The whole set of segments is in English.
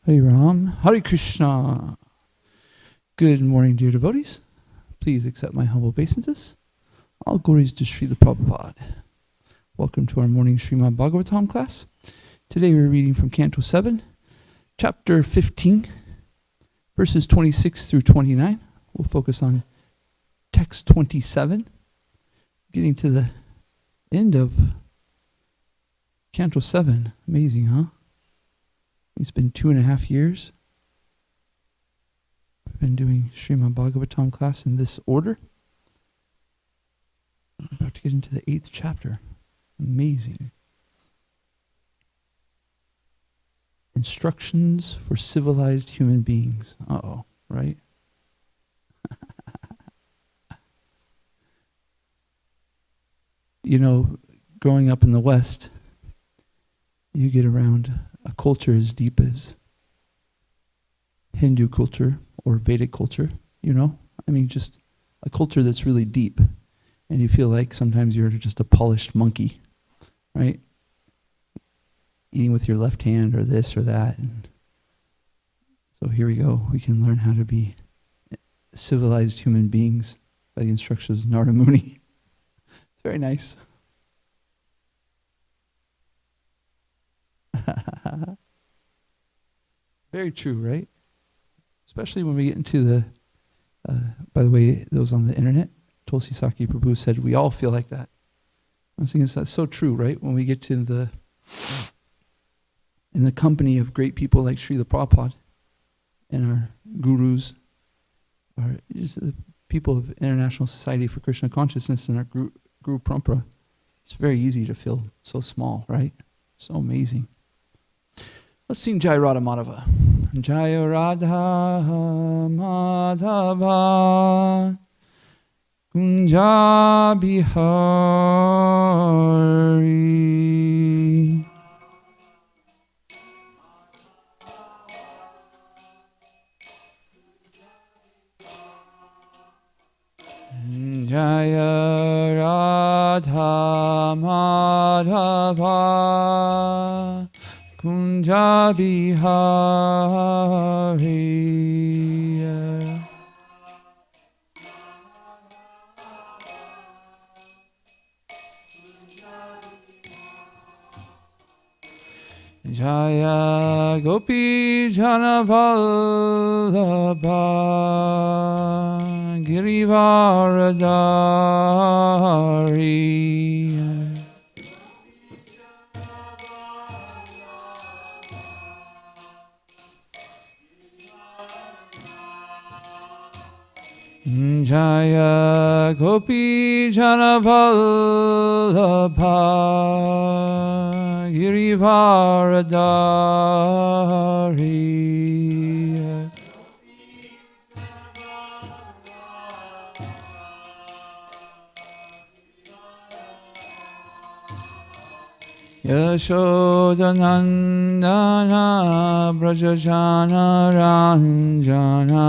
Hare Ram, Hare Krishna. Good morning, dear devotees. Please accept my humble obeisances. All glories to Srila Prabhupada. Welcome to our morning Srimad Bhagavatam class. Today we're reading from Canto 7, Chapter 15, verses 26 through 29. We'll focus on text 27, getting to the end of Canto 7. Amazing, huh? It's been 2.5 years. I've been doing Srimad Bhagavatam class in this order. I'm about to get into the 8th chapter. Amazing. Instructions for civilized human beings. Uh-oh, right? You know, growing up in the West, you get around a culture as deep as Hindu culture or Vedic culture, you know? I mean, just a culture that's really deep. And you feel like sometimes you're just a polished monkey, right? Eating with your left hand or this or that. And so here we go. We can learn how to be civilized human beings by the instructions of Narada Muni. It's very nice. Very true, right? Especially when we get into the, by the way, those on the internet, Tulsi Saki Prabhu said, we all feel like that. I was thinking that's so true, right? When we get to in the company of great people like Srila Prabhupada and our gurus, or just the people of International Society for Krishna Consciousness and our Guru Parampara, it's very easy to feel so small, right? So amazing. Let's sing Jai Radha Madhava. Jai Radha Madhava Kunja Bihari. Jai Radha Madhava Kunja Bihari. Jaya Gopi Jana Vallabha Girivaradari. Jaya Gopi Jana Vallabha Girivaradari. Yashodanandana Braja Jana Ranjana.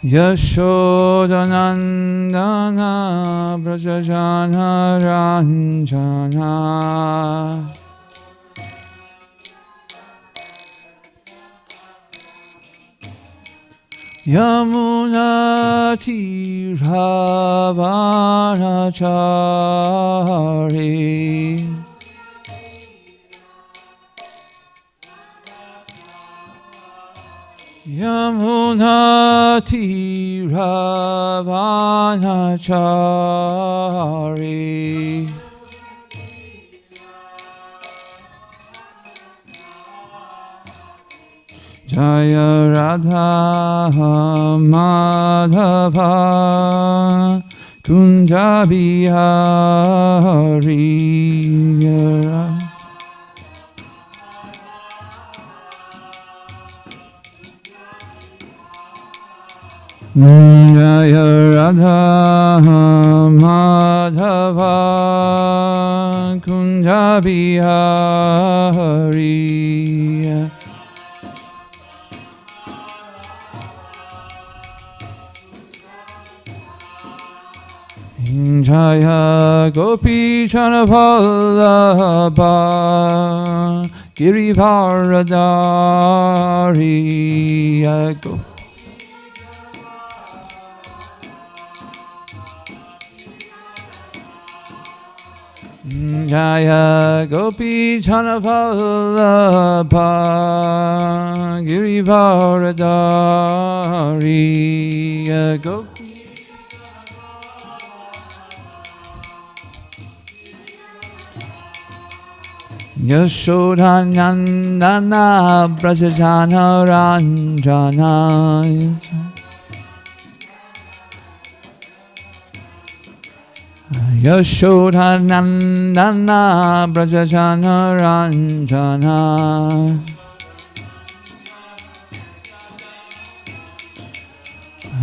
Yashodanandana Braja Jana Ranjana. Yamuna Tiravanachari. Yamuna Tiravanachari. Jaya Radha Madhava Kunja Bihari. Jaya Radha Madhava Kunja Bihari. Jaya Gopi Chana Vallabha Girivaradari Gopi Jaya Gopi Chana Vallabha Girivaradari Gopi Yashodhanandana Braja Ranjana Yashodhanandana Braja Ranjana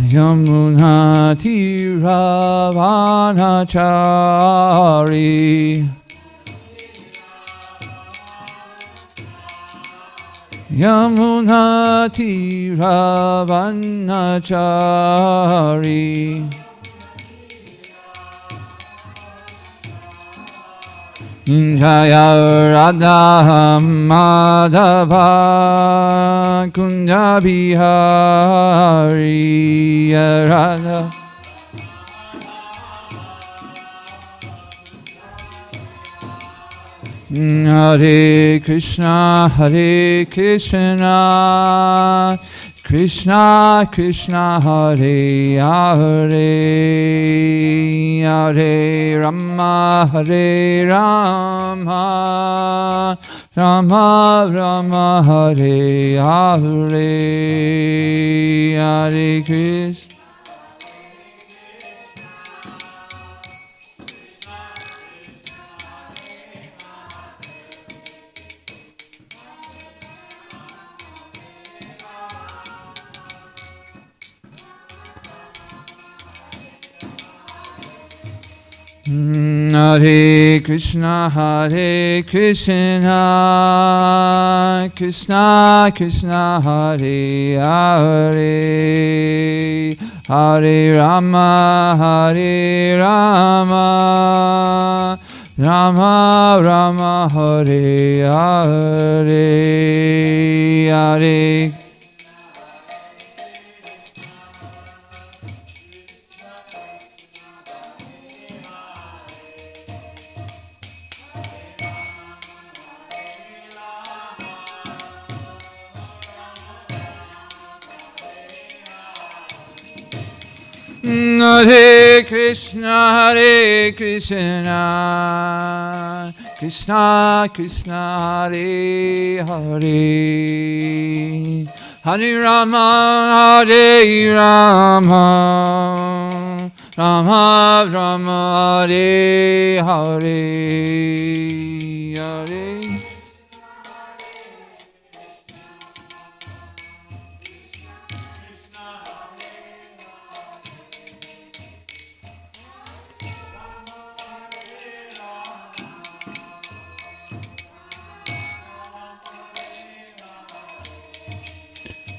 Yamuna Tiravanachari Yamuna Tiravanachari Jaya Radha Madhava Kunja Bihari Radha Hare Krishna Krishna Krishna Hare Hare Hare Rama Rama Rama Hare Hare Hare Krishna Hare Krishna Krishna Krishna Hare Hare Hare Rama Rama Rama Hare Hare Hare Hare Krishna Krishna Krishna Hare Hare Hare Rama Rama Rama Hare Hare Hare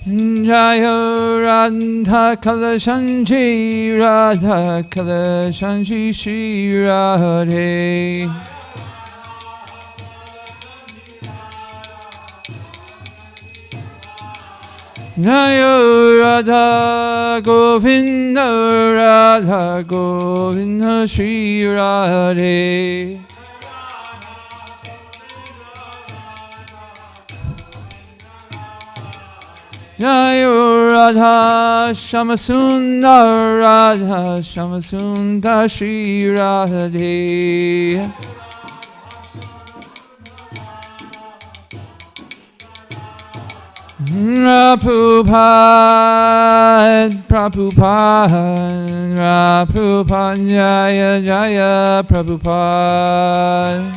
Jaya Radha Kalashanji Radha Kalashanji Shri Radhe Jaya Radha Govinda Shri Radhe Jaya Radha Shamasundar Shri Radhe Prabhupada Jaya Prabhupada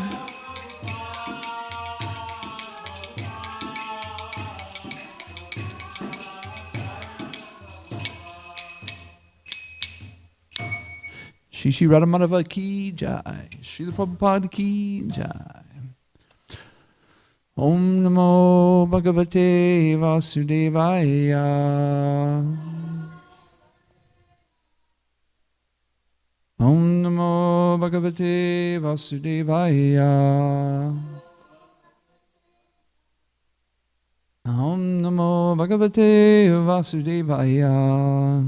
Shri Radha Madhava ki jai, Srila Prabhupada ki jai. Om Namo Bhagavate Vasudevaya. Om Namo Bhagavate Vasudevaya. Om Namo Bhagavate Vasudevaya.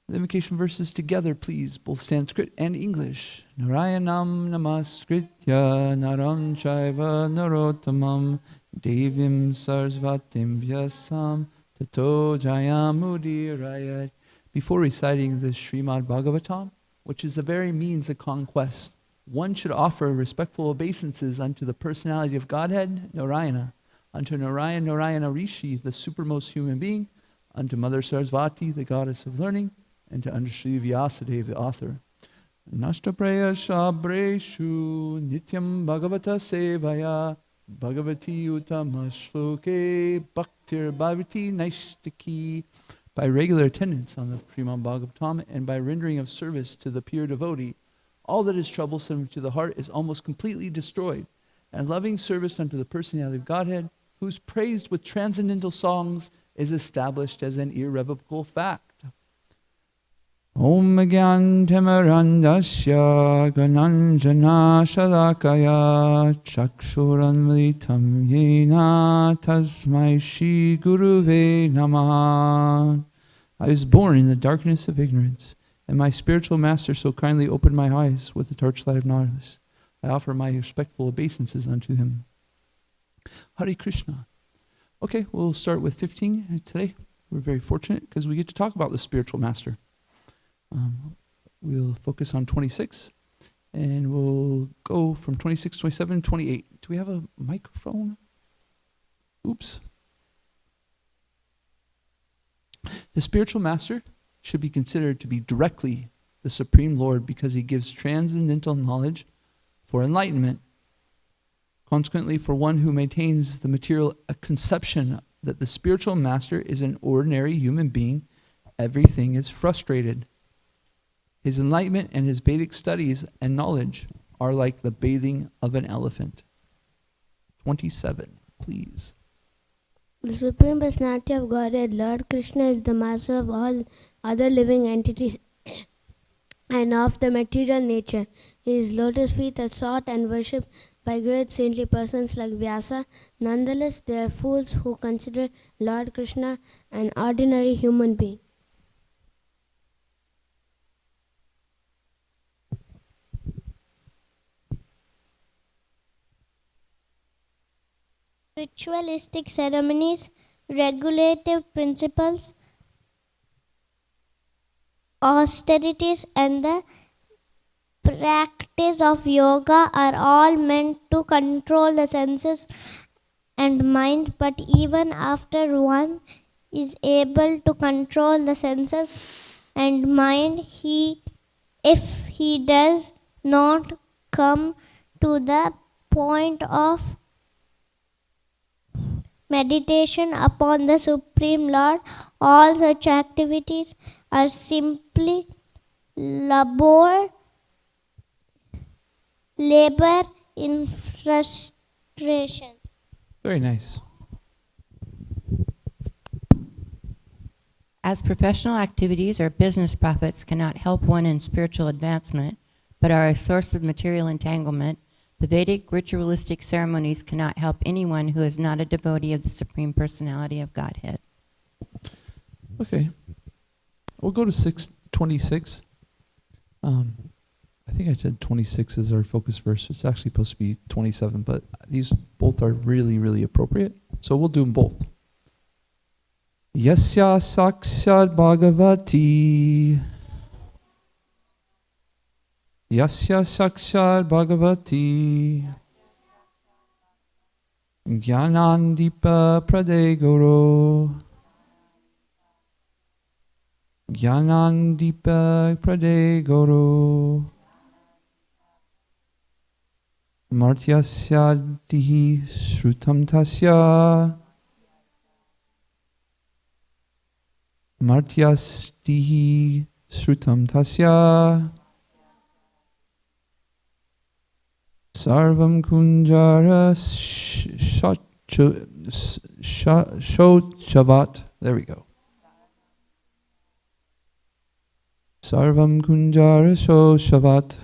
The invocation verses together, please, both Sanskrit and English. Narayanam namaskritya naram chaiva narottamam devim sarasvatim vyasam tato jayamudirayat. Before reciting the Srimad Bhagavatam, which is the very means of conquest, one should offer respectful obeisances unto the personality of Godhead, Narayana, unto Narayana Rishi, the supermost human being, unto Mother Sarasvati, the goddess of learning, and to under Sri Vyasadeva, the author. Nashtapreya Shabreshu Nityam Bhagavata Sevaya Bhagavati Utamashloke Bhaktir Bhavati Naishtaki. By regular attendance on the Srimad Bhagavatam and by rendering of service to the pure devotee, all that is troublesome to the heart is almost completely destroyed, and loving service unto the personality of Godhead, who's praised with transcendental songs, is established as an irrevocable fact. Om Gyan Temarandasya Gananjana Shalakaya Chakshuranmritam Yena Tasmai Shri Guruve Namaha. I was born in the darkness of ignorance, and my spiritual master so kindly opened my eyes with the torchlight of knowledge. I offer my respectful obeisances unto him. Hare Krishna. Okay, we'll start with 15 today. We're very fortunate because we get to talk about the spiritual master. We'll focus on 26, and we'll go from 26, 27, 28. Do we have a microphone? Oops. The spiritual master should be considered to be directly the Supreme Lord because he gives transcendental knowledge for enlightenment. Consequently, for one who maintains the material conception that the spiritual master is an ordinary human being, everything is frustrated. His enlightenment and his Vedic studies and knowledge are like the bathing of an elephant. 27, please. The Supreme Personality of Godhead, Lord Krishna, is the master of all other living entities and of the material nature. His lotus feet are sought and worshipped by great saintly persons like Vyasa. Nonetheless, there are fools who consider Lord Krishna an ordinary human being. Ritualistic ceremonies, regulative principles, austerities, and the practice of yoga are all meant to control the senses and mind, but even after one is able to control the senses and mind, if he does not come to the point of meditation upon the Supreme Lord, all such activities are simply labor in frustration. Very nice. As professional activities or business profits cannot help one in spiritual advancement, but are a source of material entanglement, the Vedic ritualistic ceremonies cannot help anyone who is not a devotee of the Supreme Personality of Godhead. Okay. We'll go to 26. I think I said 26 is our focus verse. It's actually supposed to be 27, but these both are really, really appropriate. So we'll do them both. Yasya Sakshad Bhagavati. Yasya Sakshad Bhagavati Jnanandipa Pradegoro Jnanandipa Pradegoro Martyasya Dihi Shrutam Tasya Martyasdihi Shrutam Tasya Sarvam Kunjara Shochavat. There we go. Sarvam kunjara shavat.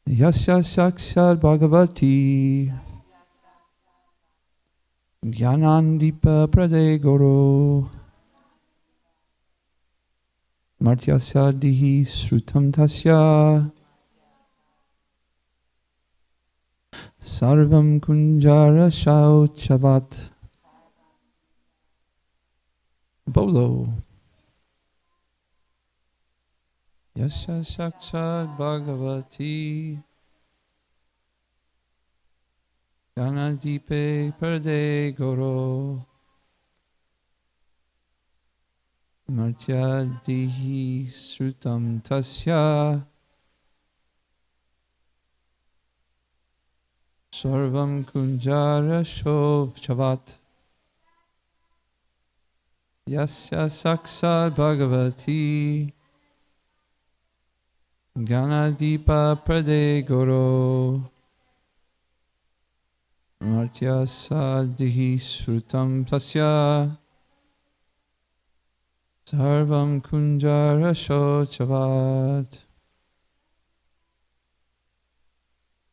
Yasya sakshar bhagavati. Jnanandipa prade goro. Martyasya dihi srutam tasya. Sarvam kunjara shavat. Bolo. Yasya sakshat bhagavati. Jnanadipe perde goro. Martya dihi srutam tasya. Sarvam kunjara chavat. Yasya saksa bhagavati. Ganadipa prade goro. Martya sadihi srutam tasya. Sarvam kunjara chavat.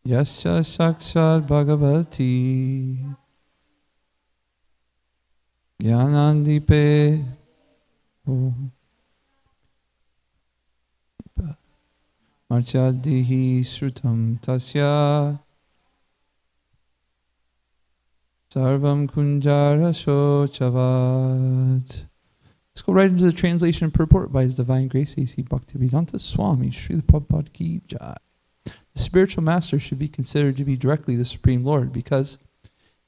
Yasya sakshat bhagavati. Jnanandipe. Marchadihi srutam tasya. Sarvam kunjara chavat. Let's go right into the translation and purport by His Divine Grace A.C. Bhaktivedanta Swami Srila Prabhupada Ki Jai. The spiritual master should be considered to be directly the Supreme Lord because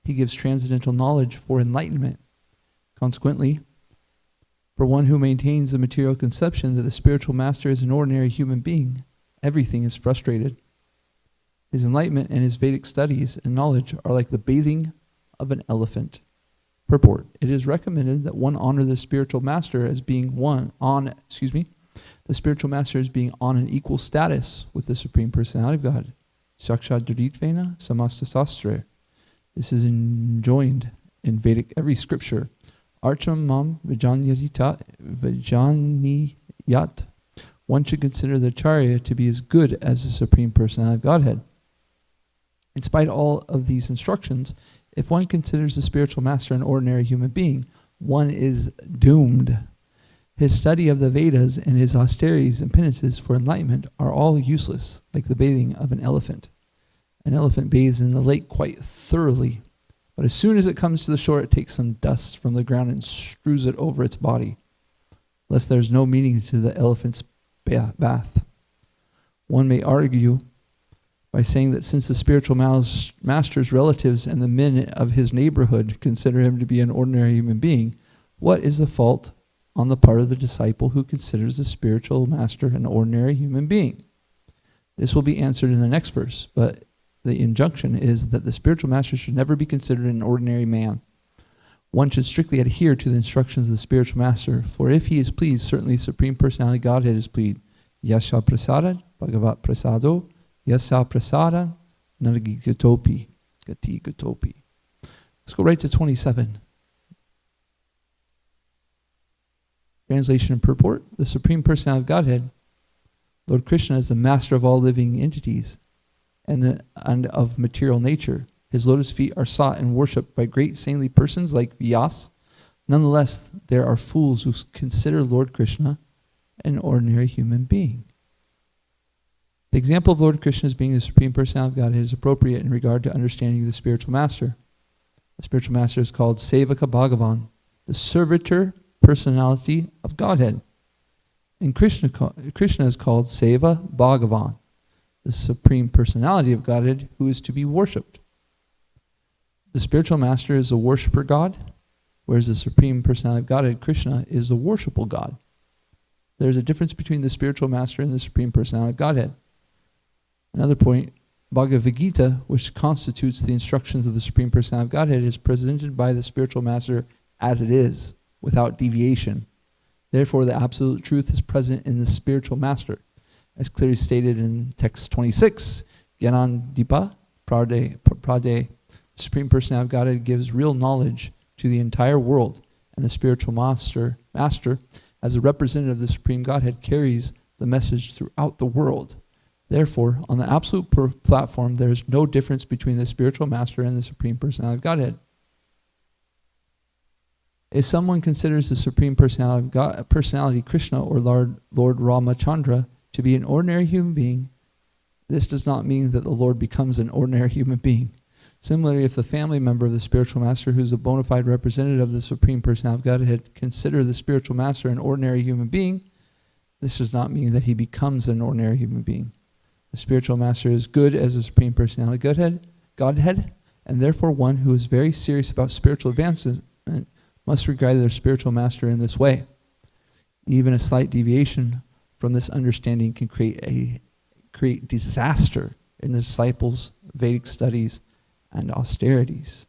he gives transcendental knowledge for enlightenment. Consequently, for one who maintains the material conception that the spiritual master is an ordinary human being, everything is frustrated. His enlightenment and his Vedic studies and knowledge are like the bathing of an elephant. Purport: it is recommended that one honor the spiritual master as being the spiritual master as being on an equal status with the Supreme Personality of God. Sakshat Duritvena Samasta Sastre. This is enjoined in Vedic every scripture. Archam mam vijaniyat. One should consider the Acharya to be as good as the Supreme Personality of Godhead. In spite of all of these instructions, if one considers the spiritual master an ordinary human being, one is doomed. His study of the Vedas and his austerities and penances for enlightenment are all useless, like the bathing of an elephant. An elephant bathes in the lake quite thoroughly, but as soon as it comes to the shore, it takes some dust from the ground and strews it over its body, lest there's no meaning to the elephant's bath. One may argue by saying that since the spiritual master's relatives and the men of his neighborhood consider him to be an ordinary human being, what is the fault on the part of the disciple who considers the spiritual master an ordinary human being? This will be answered in the next verse, but the injunction is that the spiritual master should never be considered an ordinary man. One should strictly adhere to the instructions of the spiritual master, for if he is pleased, certainly the Supreme Personality Godhead is pleased. Yasha prasada, bhagavat prasado, yasa prasada, nalagi gati gatopi. Let's go right to 27. Translation and purport. The Supreme Personality of Godhead, Lord Krishna, is the master of all living entities and of material nature. His lotus feet are sought and worshipped by great saintly persons like Vyas. Nonetheless, there are fools who consider Lord Krishna an ordinary human being. The example of Lord Krishna as being the Supreme Personality of Godhead is appropriate in regard to understanding the spiritual master. The spiritual master is called Sevaka Bhagavan, the servitor personality of Godhead. And Krishna is called Seva Bhagavan, the Supreme Personality of Godhead who is to be worshipped. The spiritual master is the worshipper God, whereas the Supreme Personality of Godhead, Krishna, is the worshipable God. There's a difference between the spiritual master and the Supreme Personality of Godhead. Another point, Bhagavad Gita, which constitutes the instructions of the Supreme Personality of Godhead, is presented by the spiritual master as it is, without deviation. Therefore, the absolute truth is present in the spiritual master, as clearly stated in text 26, Jnanandipa Prade. The Supreme Personality of Godhead gives real knowledge to the entire world, and the spiritual master as a representative of the Supreme Godhead, carries the message throughout the world. Therefore, on the absolute platform, there is no difference between the spiritual master and the Supreme Personality of Godhead. If someone considers the Supreme Personality Krishna or Lord Ramachandra to be an ordinary human being, this does not mean that the Lord becomes an ordinary human being. Similarly, if the family member of the spiritual master, who is a bona fide representative of the Supreme Personality of Godhead, consider the spiritual master an ordinary human being, this does not mean that he becomes an ordinary human being. The spiritual master is good as the Supreme Personality of Godhead, and therefore one who is very serious about spiritual advancement must regard their spiritual master in this way. Even a slight deviation from this understanding can create disaster in the disciples' Vedic studies and austerities.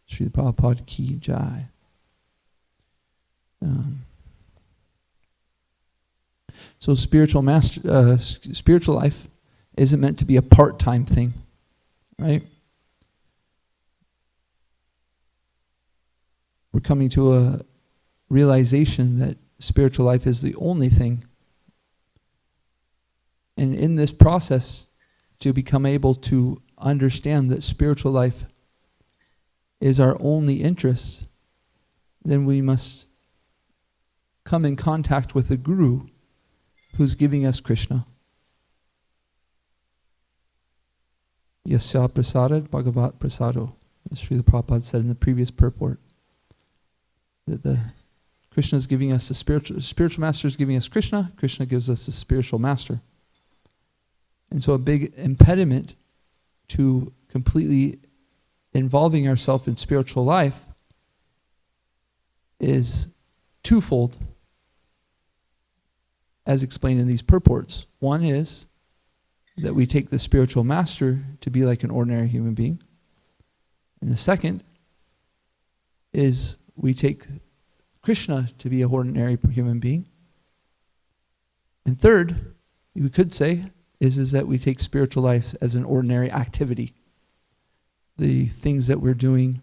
Srila Prabhupada Ki Jai. So spiritual life isn't meant to be a part-time thing, right? We're coming to a realization that spiritual life is the only thing. And in this process, to become able to understand that spiritual life is our only interest, then we must come in contact with the Guru who's giving us Krishna. Yasya prasadad bhagavat prasado, as Srila Prabhupada said in the previous purport. That the Krishna is giving us the spiritual master is giving us Krishna, Krishna gives us the spiritual master. And so a big impediment to completely involving ourselves in spiritual life is twofold, as explained in these purports. One is that we take the spiritual master to be like an ordinary human being. And the second is we take Krishna to be an ordinary human being. And third, we could say, is that we take spiritual life as an ordinary activity. The things that we're doing,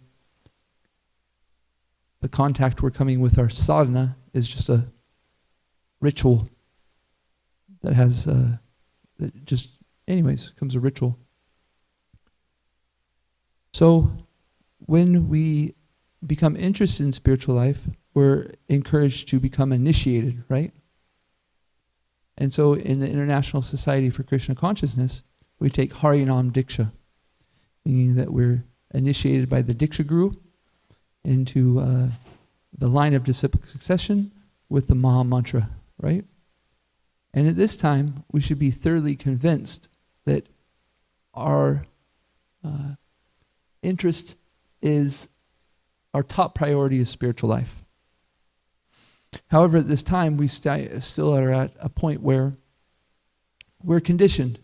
the contact we're coming with our sadhana is just a ritual that has, that just, anyways, becomes a ritual. So when we become interested in spiritual life, we're encouraged to become initiated, right? And so in the International Society for Krishna Consciousness, we take Harinam Diksha, meaning that we're initiated by the Diksha Guru into the line of disciplic succession with the Maha Mantra, right? And at this time, we should be thoroughly convinced that our interest is, our top priority is spiritual life. However, at this time, we still are at a point where we're conditioned.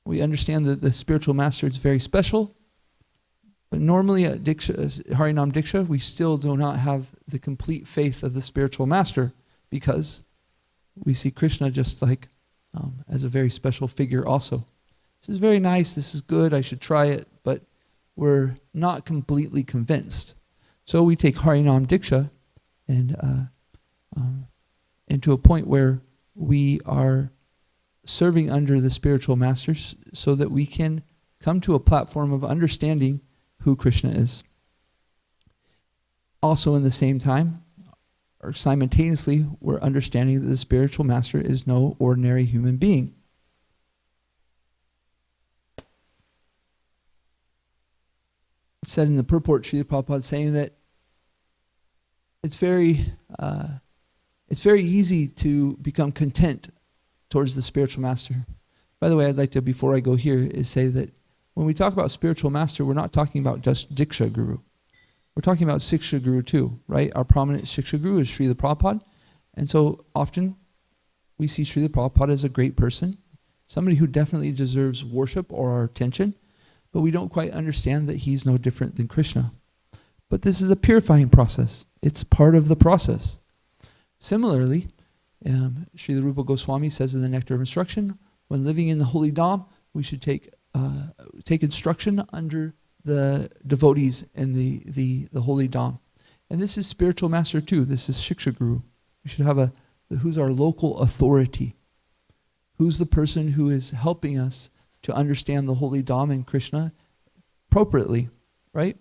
We understand that the spiritual master is very special, but normally at Harinam Diksha, we still do not have the complete faith of the spiritual master because we see Krishna just like as a very special figure also. This is very nice, this is good, I should try it, but we're not completely convinced. So we take Harinam Diksha and into a point where we are serving under the spiritual masters so that we can come to a platform of understanding who Krishna is. Also in the same time, or simultaneously, we're understanding that the spiritual master is no ordinary human being. It said in the purport, Srila Prabhupada saying that it's very easy to become content towards the spiritual master. By the way, I'd like to, before I go here, is say that when we talk about spiritual master, we're not talking about just Diksha Guru. We're talking about Siksha Guru too, right? Our prominent Siksha Guru is Srila Prabhupada. And so often we see Srila Prabhupada as a great person, somebody who definitely deserves worship or our attention, but we don't quite understand that he's no different than Krishna. But this is a purifying process. It's part of the process. Similarly, Srila Rupa Goswami says in the Nectar of Instruction, when living in the Holy Dham, we should take instruction under the devotees in the Holy Dham. And this is spiritual master too. This is Shiksha Guru. We should have who's our local authority? Who's the person who is helping us to understand the holy Dham and Krishna appropriately, right?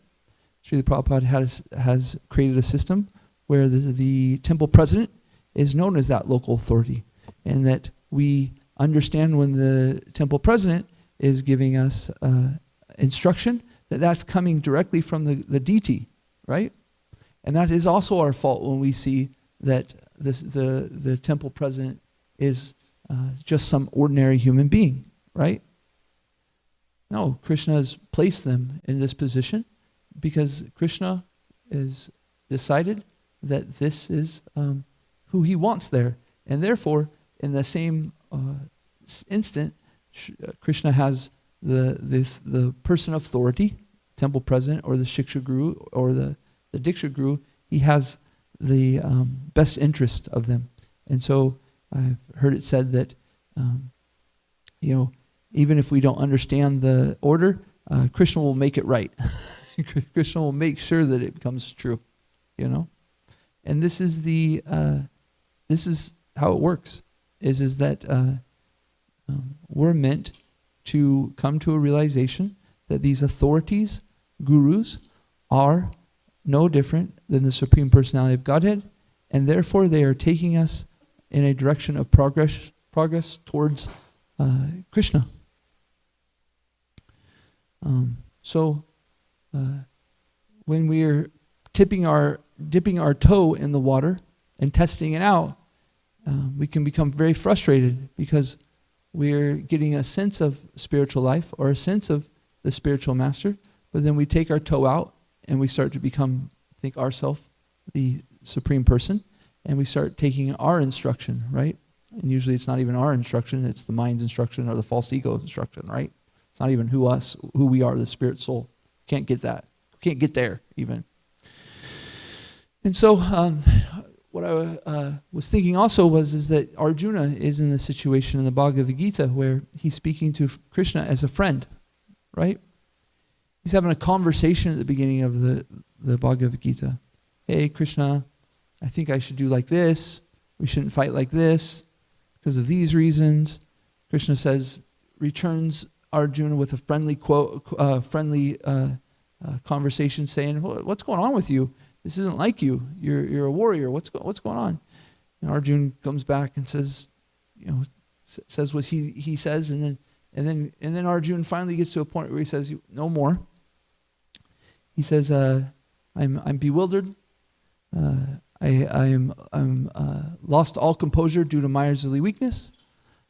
Srila Prabhupada has created a system where the temple president is known as that local authority, and that we understand when the temple president is giving us instruction, that's coming directly from the deity, right? And that is also our fault when we see that the temple president is just some ordinary human being, right? No, Krishna has placed them in this position because Krishna has decided that this is who he wants there. And therefore, in the same instant, Krishna has the person of authority, temple president, or the Shiksha Guru, or the Diksha Guru. He has the best interest of them. And so I've heard it said that, even if we don't understand the order, Krishna will make it right. Krishna will make sure that it becomes true, And this is how it works. Is that we're meant to come to a realization that these authorities, gurus, are no different than the Supreme Personality of Godhead, and therefore they are taking us in a direction of progress towards Krishna. So when we're dipping our toe in the water and testing it out, we can become very frustrated because we're getting a sense of spiritual life or a sense of the spiritual master, but then we take our toe out and we start to think ourselves the supreme person, and we start taking our instruction, right? And usually it's not even our instruction, it's the mind's instruction or the false ego instruction, right? It's not even who we are, the spirit soul. Can't get that. Can't get there even. And so what I was thinking also is that Arjuna is in the situation in the Bhagavad Gita where he's speaking to Krishna as a friend, right? He's having a conversation at the beginning of the Bhagavad Gita. Hey, Krishna, I think I should do like this. We shouldn't fight like this because of these reasons. Krishna returns Arjuna with a friendly conversation saying, what's going on with you? This isn't like you. You're a warrior. What's going on? And Arjuna comes back and says what he says, and then Arjuna finally gets to a point where he says, no more. He says, I'm bewildered. I'm lost all composure due to miserly weakness.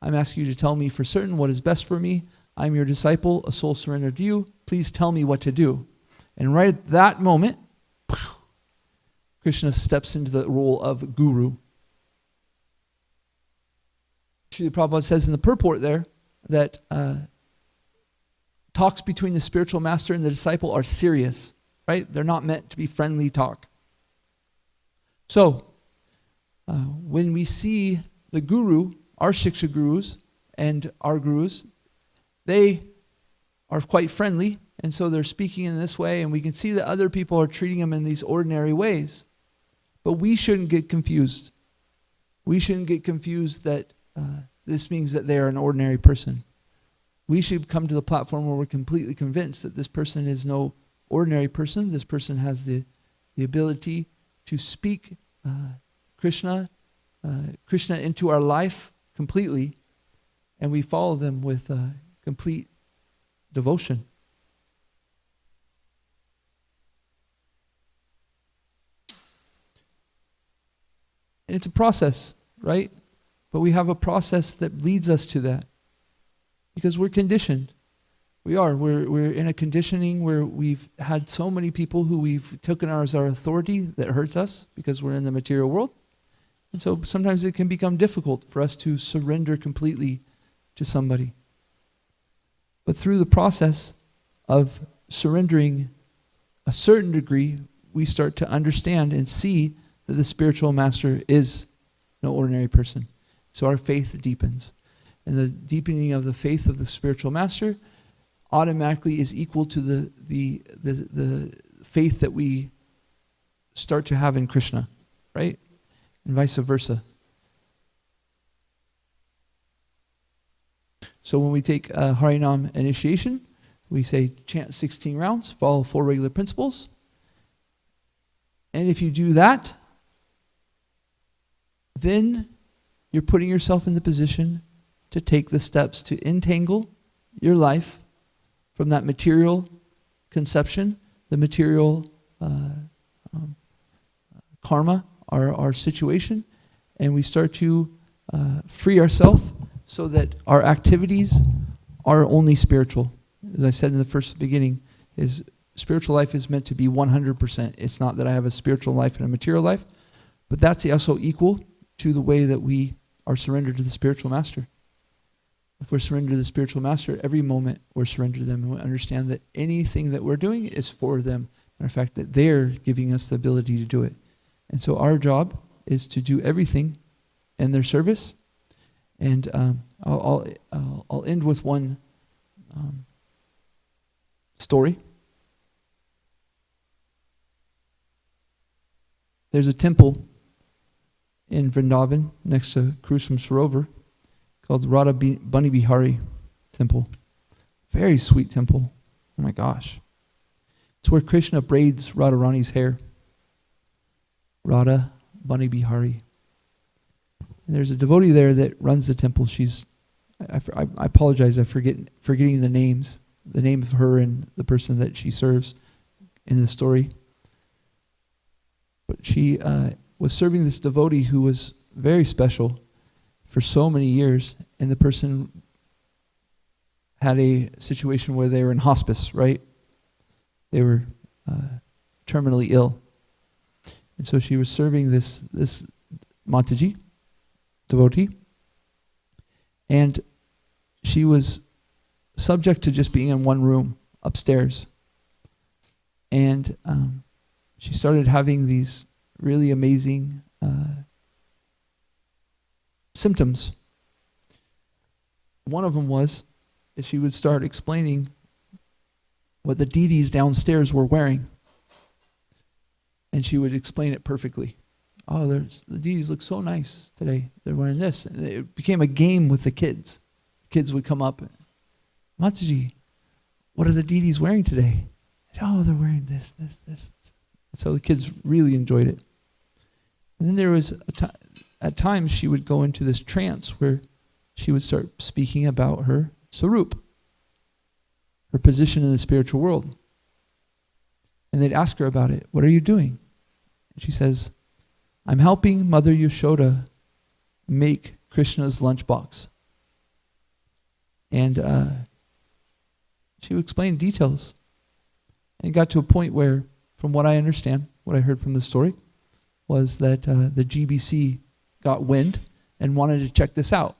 I'm asking you to tell me for certain what is best for me. I'm your disciple, a soul surrendered to you. Please tell me what to do. And right at that moment, Krishna steps into the role of guru. Srila Prabhupada says in the purport there that talks between the spiritual master and the disciple are serious, right? They're not meant to be friendly talk. So, when we see the guru, our Shiksha gurus and our gurus, they are quite friendly, and so they're speaking in this way, and we can see that other people are treating them in these ordinary ways. But we shouldn't get confused. We shouldn't get confused that this means that they are an ordinary person. We should come to the platform where we're completely convinced that this person is no ordinary person. This person has the ability to speak Krishna into our life completely, and we follow them with complete devotion. And it's a process, right? But we have a process that leads us to that because we're conditioned. We're in a conditioning where we've had so many people who we've taken as our authority that hurts us because we're in the material world. And so sometimes it can become difficult for us to surrender completely to somebody. But through the process of surrendering a certain degree, we start to understand and see that the spiritual master is no ordinary person. So our faith deepens. And the deepening of the faith of the spiritual master automatically is equal to the faith that we start to have in Krishna, right? and vice versa. So when we take Harinam initiation, we say chant 16 rounds, follow 4 regular principles. And if you do that, then you're putting yourself in the position to take the steps to entangle your life from that material conception, the material karma, our situation, and we start to free ourselves so that our activities are only spiritual. As I said in the first beginning, is spiritual life is meant to be 100%. It's not that I have a spiritual life and a material life, but that's also equal to the way that we are surrendered to the spiritual master. If we're surrendered to the spiritual master, every moment we're surrendered to them, and we understand that anything that we're doing is for them. Matter of fact, that they're giving us the ability to do it. And so our job is to do everything in their service. And I'll end with one story. There's a temple in Vrindavan next to Kusum Sarovar called Radha Bunny Bihari Temple. Very sweet temple. Oh my gosh. It's where Krishna braids Radharani's hair. Radha Bunny Bihari. And there's a devotee there that runs the temple. I apologize, I'm forgetting the names, the name of her and the person that she serves in the story. But she was serving this devotee who was very special for so many years, and the person had a situation where they were in hospice, right? They were terminally ill. And so she was serving this Mataji, devotee, and she was subject to just being in one room upstairs. And she started having these really amazing symptoms. One of them was that she would start explaining what the deities downstairs were wearing. And she would explain it perfectly. Oh, the deities look so nice today. They're wearing this. And it became a game with the kids. Kids would come up. Mataji, what are the deities wearing today? Oh, they're wearing this. So the kids really enjoyed it. And then there was at times she would go into this trance where she would start speaking about her Sarup, her position in the spiritual world. And they'd ask her about it. What are you doing? And she says, I'm helping Mother Yashoda make Krishna's lunchbox. And she would explain details. And it got to a point where, from what I understand, what I heard from the story, was that the GBC got wind and wanted to check this out.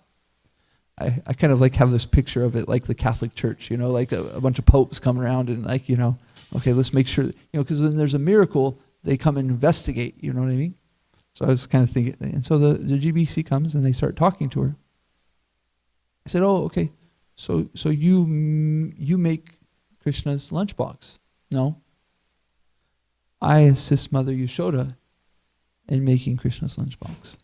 I kind of like have this picture of it like the Catholic Church, like a bunch of popes come around and okay, let's make sure, because when there's a miracle, they come and investigate, you know what I mean? So I was kind of thinking, and so the GBC comes and they start talking to her. I said, oh, okay, so you make Krishna's lunchbox? No. I assist Mother Yashoda in making Krishna's lunchbox.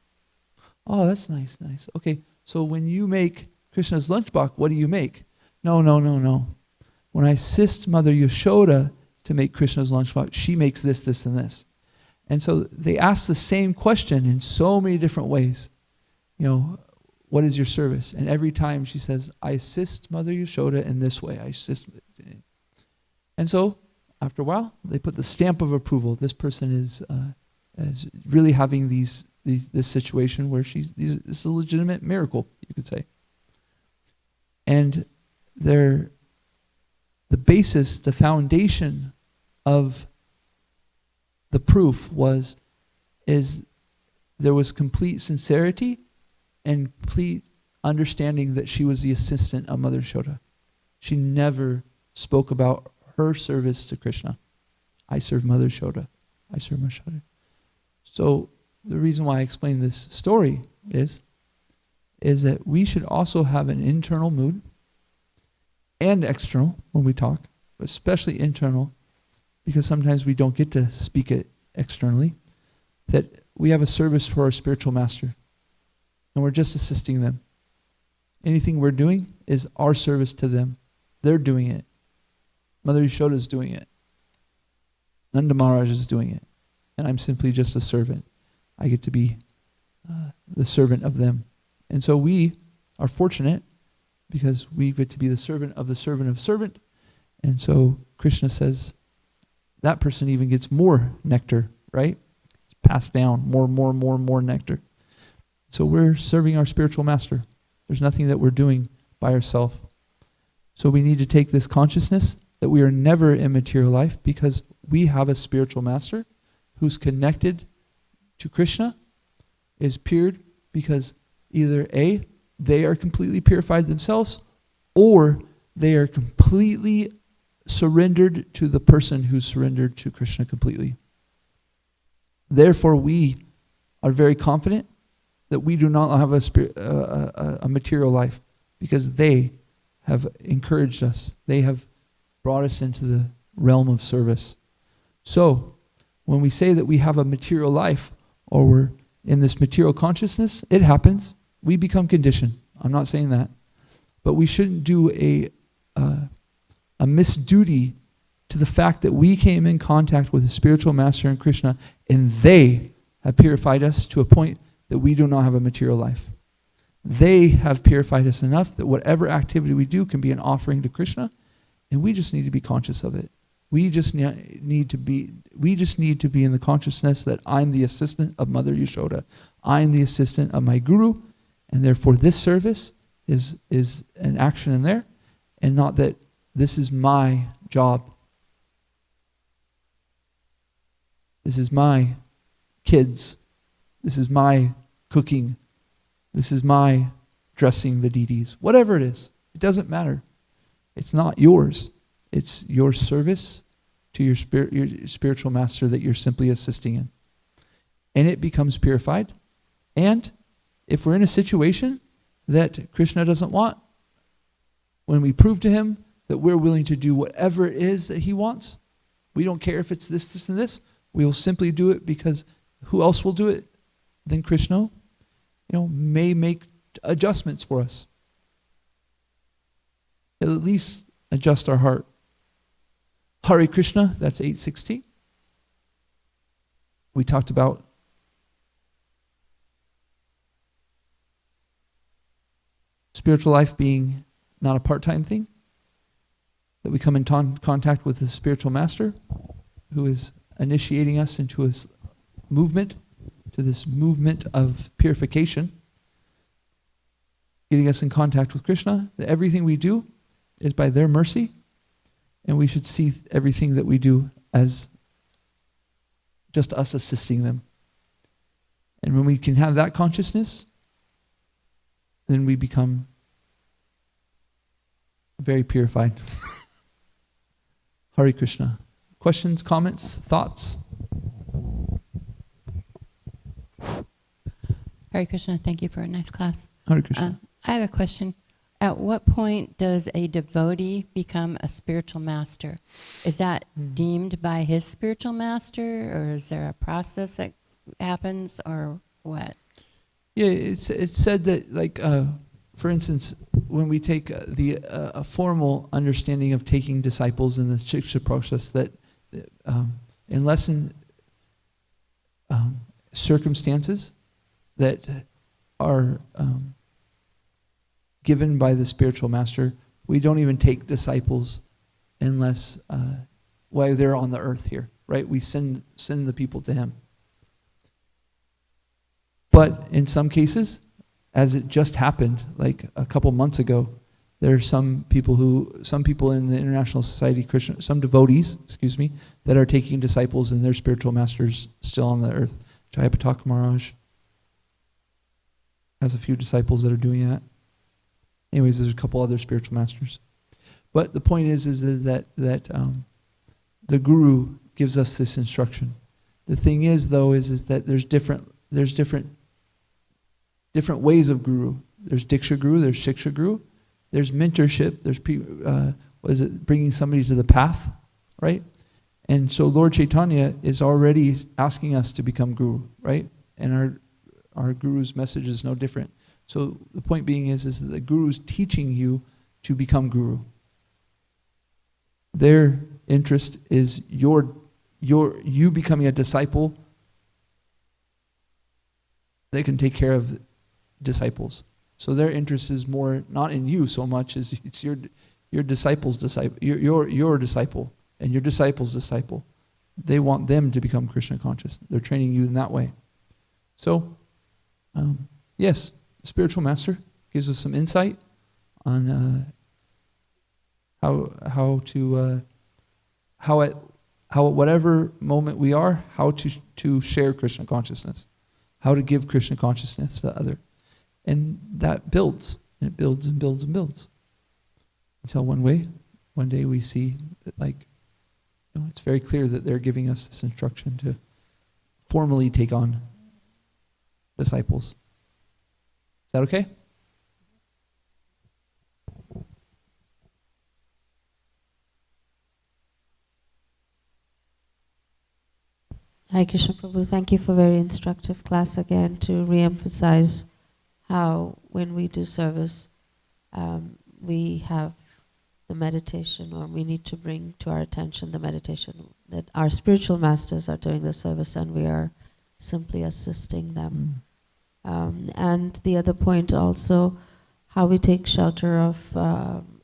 Oh, that's nice. Okay, so when you make Krishna's lunchbox, what do you make? No. When I assist Mother Yashoda to make Krishna's lunchbox, she makes this, and this. And so they ask the same question in so many different ways. What is your service? And every time she says, I assist Mother Yashoda in this way. I assist. And so after a while, they put the stamp of approval. This person is really having this situation where this is a legitimate miracle, you could say. And the basis, the foundation of the proof is there was complete sincerity and complete understanding that she was the assistant of Mother Yashoda. She never spoke about her service to Krishna. I serve Mother Yashoda. I serve Mother Yashoda. So the reason why I explain this story is that we should also have an internal mood and external when we talk, but especially internal, because sometimes we don't get to speak it externally, that we have a service for our spiritual master, and we're just assisting them. Anything we're doing is our service to them. They're doing it. Mother Yashoda is doing it. Nanda Maharaj is doing it. And I'm simply just a servant. I get to be the servant of them. And so we are fortunate because we get to be the servant of servant. And so Krishna says that person even gets more nectar, right? It's passed down, more nectar. So we're serving our spiritual master. There's nothing that we're doing by ourselves. So we need to take this consciousness that we are never in material life because we have a spiritual master who's connected to Krishna, is pure because either A, they are completely purified themselves, or they are completely surrendered to the person who's surrendered to Krishna completely. Therefore, we are very confident that we do not have a material life because they have encouraged us. They have brought us into the realm of service. So, when we say that we have a material life or we're in this material consciousness, it happens. We become conditioned. I'm not saying that. But we shouldn't do a misduty to the fact that we came in contact with the spiritual master and Krishna, and they have purified us to a point that we do not have a material life. They have purified us enough that whatever activity we do can be an offering to Krishna, and we just need to be conscious of it. We just need to be in the consciousness that I'm the assistant of Mother Yashoda. I'm the assistant of my guru, and therefore this service is an action in there, and not that this is my job. This is my kids. This is my cooking. This is my dressing the deities. Whatever it is, it doesn't matter. It's not yours. It's your service to your spiritual master that you're simply assisting in. And it becomes purified. And if we're in a situation that Krishna doesn't want, when we prove to him that we're willing to do whatever it is that he wants, we don't care if it's this, and this, we will simply do it because who else will do it than Krishna? May make adjustments for us. He'll at least adjust our heart. Hare Krishna, that's 8:16. We talked about spiritual life being not a part-time thing, that we come in contact with the spiritual master who is initiating us into his movement, to this movement of purification, getting us in contact with Krishna, that everything we do is by their mercy, and we should see everything that we do as just us assisting them. And when we can have that consciousness, then we become very purified. Hare Krishna. Questions, comments, thoughts? Hare Krishna, thank you for a nice class. Hare Krishna. I have a question. At what point does a devotee become a spiritual master? Is that deemed by his spiritual master, or is there a process that happens, or what? Yeah, it's said that, like, for instance, when we take a formal understanding of taking disciples in the Shiksha process, that unless in circumstances that are given by the spiritual master, we don't even take disciples unless while they're on the earth here, right? We send the people to him. But in some cases, as it just happened like a couple months ago, there are some people in the International Society of Krishna, some devotees, that are taking disciples and their spiritual masters still on the earth. Jayapataka Maharaj has a few disciples that are doing that. Anyways, there's a couple other spiritual masters. But the point is that the guru gives us this instruction. The thing is, though, is that there's different ways of guru. There's Diksha guru, there's Shiksha guru, there's mentorship, there's bringing somebody to the path, right? And so Lord Chaitanya is already asking us to become guru, right? and our guru's message is no different. So the point being is that the guru's teaching you to become guru. Their interest is you becoming a disciple. They can take care of disciples. So their interest is more not in you so much as it's your disciple's disciple, your disciple and your disciple's disciple. They want them to become Krishna conscious. They're training you in that way. So, yes, the spiritual master gives us some insight on how at whatever moment we are, how to share Krishna consciousness, how to give Krishna consciousness to other. And that builds, and it builds and builds and builds. Until one day we see that it's very clear that they're giving us this instruction to formally take on disciples. Is that okay? Hare Krishna Prabhu, thank you for a very instructive class again to re-emphasize how when we do service, we have the meditation, or we need to bring to our attention the meditation that our spiritual masters are doing the service and we are simply assisting them. And the other point also, how we take shelter of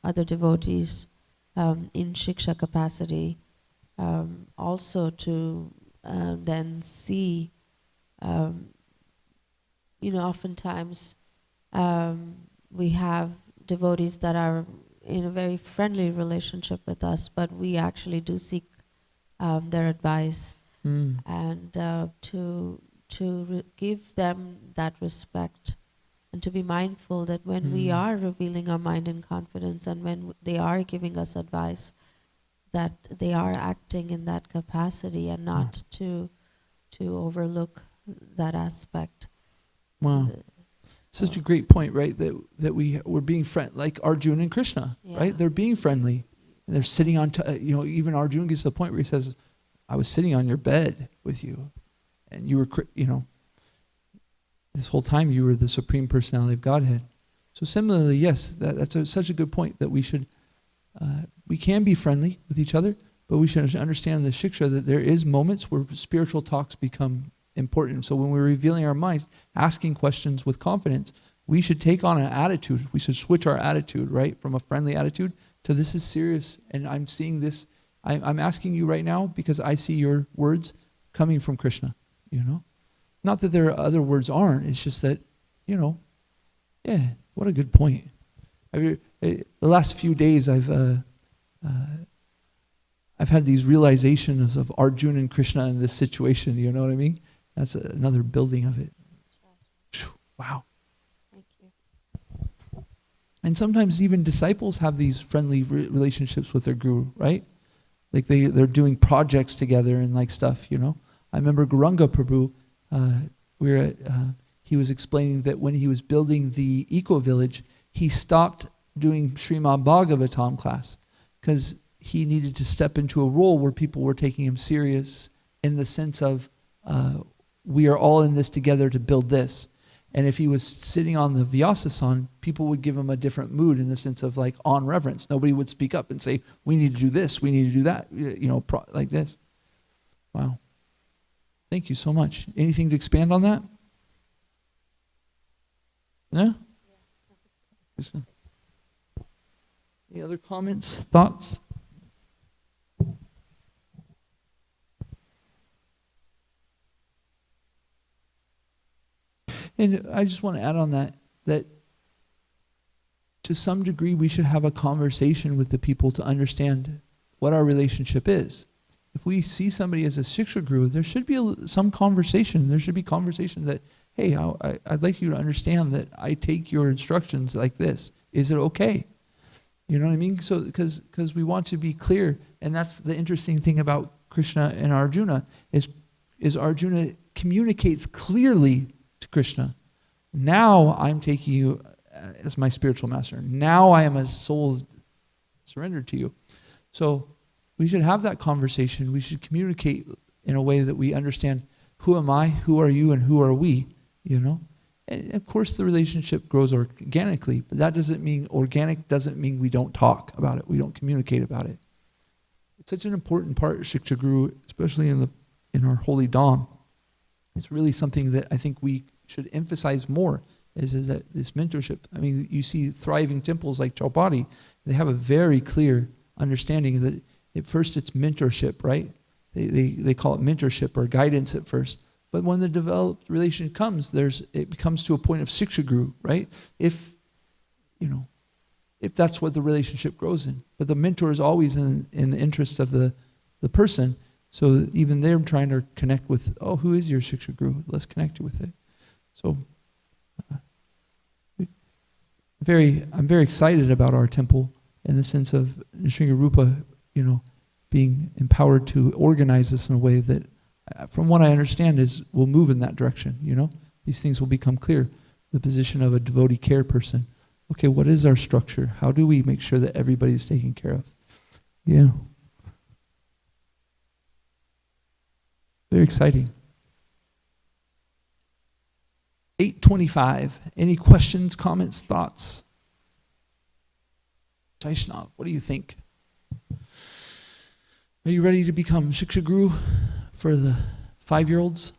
other devotees in Shiksha capacity, also to then see, oftentimes we have devotees that are in a very friendly relationship with us, but we actually do seek their advice and to give them that respect and to be mindful that when we are revealing our mind in confidence and when they are giving us advice, that they are acting in that capacity and not to overlook that aspect. Wow. Such a great point, right? That we're being like Arjuna and Krishna, right? They're being friendly. And they're sitting on, even Arjuna gets to the point where he says, I was sitting on your bed with you. And you were, this whole time you were the Supreme Personality of Godhead. So similarly, yes, that's such a good point that we can be friendly with each other, but we should understand the Shiksha that there is moments where spiritual talks become important. So when we're revealing our minds, asking questions with confidence, we should take on an attitude. We should switch our attitude, right? From a friendly attitude to this is serious and I'm seeing this. I'm asking you right now because I see your words coming from Krishna, Not that there are other words aren't. It's just that, what a good point. The last few days I've had these realizations of Arjuna and Krishna in this situation, you know what I mean? That's another building of it. Wow. Thank you. And sometimes even disciples have these friendly relationships with their guru, right? Like they're doing projects together and stuff, I remember Gauranga Prabhu, he was explaining that when he was building the eco-village, he stopped doing Srimad Bhagavatam class because he needed to step into a role where people were taking him serious in the sense of we are all in this together to build this. And if he was sitting on the Vyasasan, people would give him a different mood in the sense of on reverence. Nobody would speak up and say, we need to do this, we need to do that, like this. Wow. Thank you so much. Anything to expand on that? No? Any other comments, thoughts? And I just want to add on that to some degree we should have a conversation with the people to understand what our relationship is. If we see somebody as a Shiksha Guru, there should be some conversation. There should be conversation that, hey, I'd like you to understand that I take your instructions like this. Is it okay? You know what I mean? So because we want to be clear, and that's the interesting thing about Krishna and Arjuna, is Arjuna communicates clearly to Krishna. Now I'm taking you as my spiritual master. Now I am a soul surrendered to you. So we should have that conversation. We should communicate in a way that we understand who am I, who are you, and who are we, you know? And of course the relationship grows organically, but that doesn't mean, organic doesn't mean we don't talk about it, we don't communicate about it. It's such an important part of Shiksha Guru, especially in our holy Dham. It's really something that I think we should emphasize more, is that this mentorship. I mean, you see thriving temples like Chaupadi, they have a very clear understanding that at first it's mentorship, right? They call it mentorship or guidance at first. But when the developed relation comes, it becomes to a point of Shiksha Guru, right? If that's what the relationship grows in. But the mentor is always in the interest of the person. So even they're trying to connect with, who is your Shiksha Guru? Let's connect with it. So I'm very excited about our temple in the sense of Nrsinga Rupa, being empowered to organize this in a way that, from what I understand, will move in that direction. These things will become clear. The position of a devotee care person. Okay, what is our structure? How do we make sure that everybody is taken care of? Yeah. Very exciting. 8:25. Any questions, comments, thoughts? Vaishnav, what do you think? Are you ready to become Shiksha Guru for the 5-year-olds?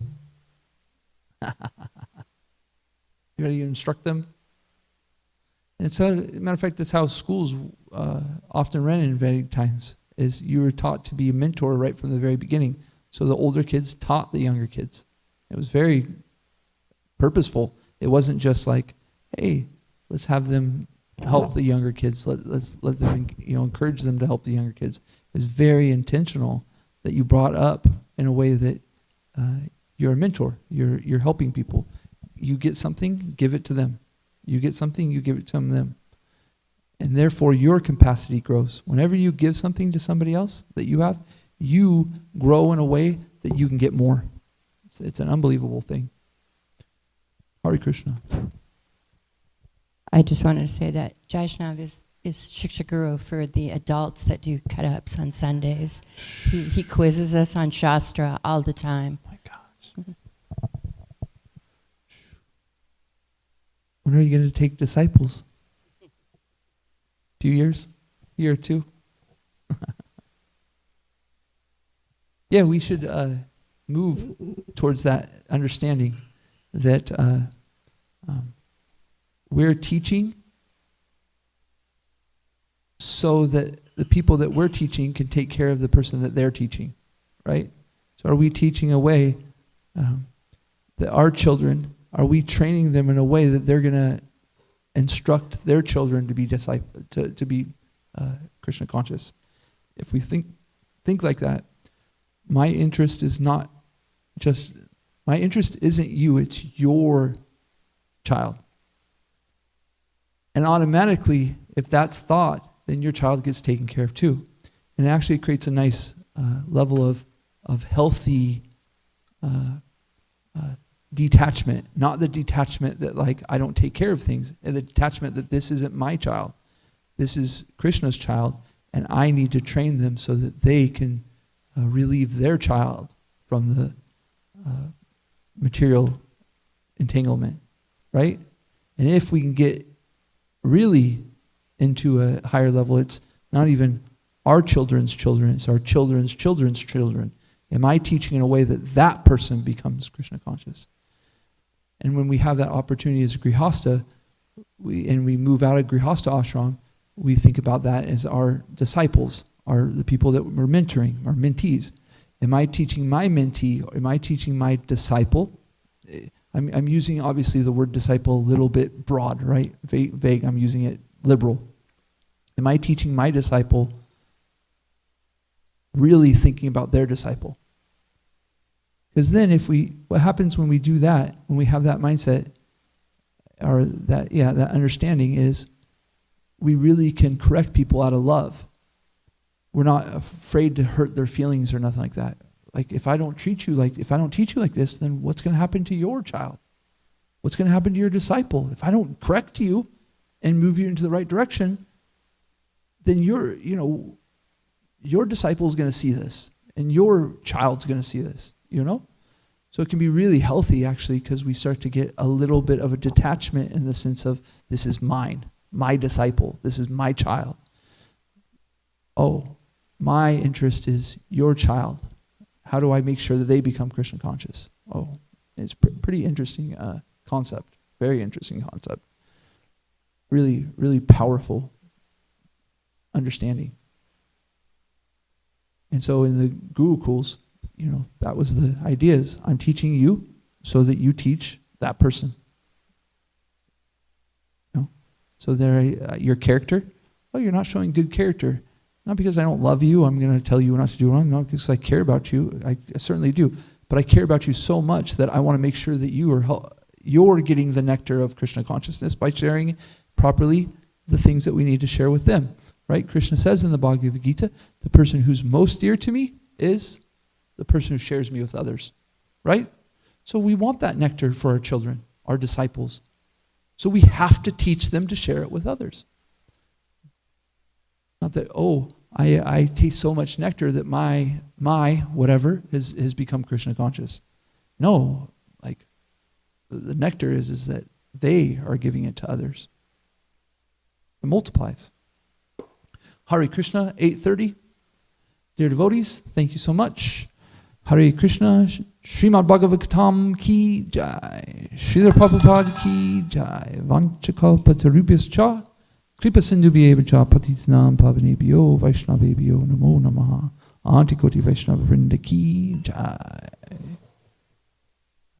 You ready to instruct them? And it's a matter of fact, that's how schools often run in Vedic times, is you were taught to be a mentor right from the very beginning. So the older kids taught the younger kids. It was very purposeful. It wasn't just like, hey, let's have them help the younger kids. Let's let them, encourage them to help the younger kids. It was very intentional that you brought up in a way that you're a mentor. You're helping people. You get something, give it to them. You get something, you give it to them. And therefore your capacity grows. Whenever you give something to somebody else that you have, you grow in a way that you can get more. It's an unbelievable thing. Hare Krishna. I just wanted to say that Vaishnav is Shiksha Guru for the adults that do cut-ups on Sundays. He quizzes us on Shastra all the time. Oh my gosh. When are you going to take disciples? 2 years? Year or two? Yeah, we should move towards that understanding that we're teaching so that the people that we're teaching can take care of the person that they're teaching, right? So are we teaching a way that our children, are we training them in a way that they're going to instruct their children to be to be Krishna conscious? If we think like that, my interest isn't you, it's your child. And automatically, if that's thought, then your child gets taken care of too. And it actually creates a nice level of healthy detachment. Not the detachment that I don't take care of things, and the detachment that this isn't my child. This is Krishna's child, and I need to train them so that they can relieve their child from the material entanglement, right? And if we can get really into a higher level, it's not even our children's children, it's our children's children's children. Am I teaching in a way that that person becomes Krishna conscious? And when we have that opportunity as a Grihastha, we move out of Grihastha ashram, we think about that as our disciples, are the people that we're mentoring, our mentees. Am I teaching my mentee, or am I teaching my disciple? I'm using, obviously, the word disciple a little bit broad, right? Vague, I'm using it liberal. Am I teaching my disciple really thinking about their disciple? Because then what happens when we do that, when we have that mindset, or that understanding is, we really can correct people out of love. We're not afraid to hurt their feelings or nothing like that. Like, if I don't teach you like this, then what's going to happen to your child? What's going to happen to your disciple? If I don't correct you and move you into the right direction, then your disciple is going to see this, and your child's going to see this, So it can be really healthy, actually, because we start to get a little bit of a detachment in the sense of, this is mine, my disciple, this is my child. Oh, my interest is your child. How do I make sure that they become Krishna conscious? Oh, it's pretty interesting concept, very interesting concept. Really, really powerful understanding. And so in the Gurukuls, that was the idea, is I'm teaching you so that you teach that person. So your character, you're not showing good character. Not because I don't love you, I'm going to tell you not to do wrong. No, because I care about you. I certainly do. But I care about you so much that I want to make sure that you're getting the nectar of Krishna consciousness by sharing properly the things that we need to share with them. Right? Krishna says in the Bhagavad Gita, the person who's most dear to me is the person who shares me with others. Right? So we want that nectar for our children, our disciples. So we have to teach them to share it with others. Not that, I taste so much nectar that my whatever has become Krishna conscious. No, like the nectar is that they are giving it to others. It multiplies. Hare Krishna, 8:30. Dear devotees, thank you so much. Hare Krishna, Srimad Bhagavatam ki jai, Srila Prabhupada ki jai, Vanchakalpatarubhyascha, Kripa Sindhubhyevacha Patitanam Pavanebhyo Vaishnavebhyo Namo Namaha, Antikoti Vaishnava Vrinda ki jai.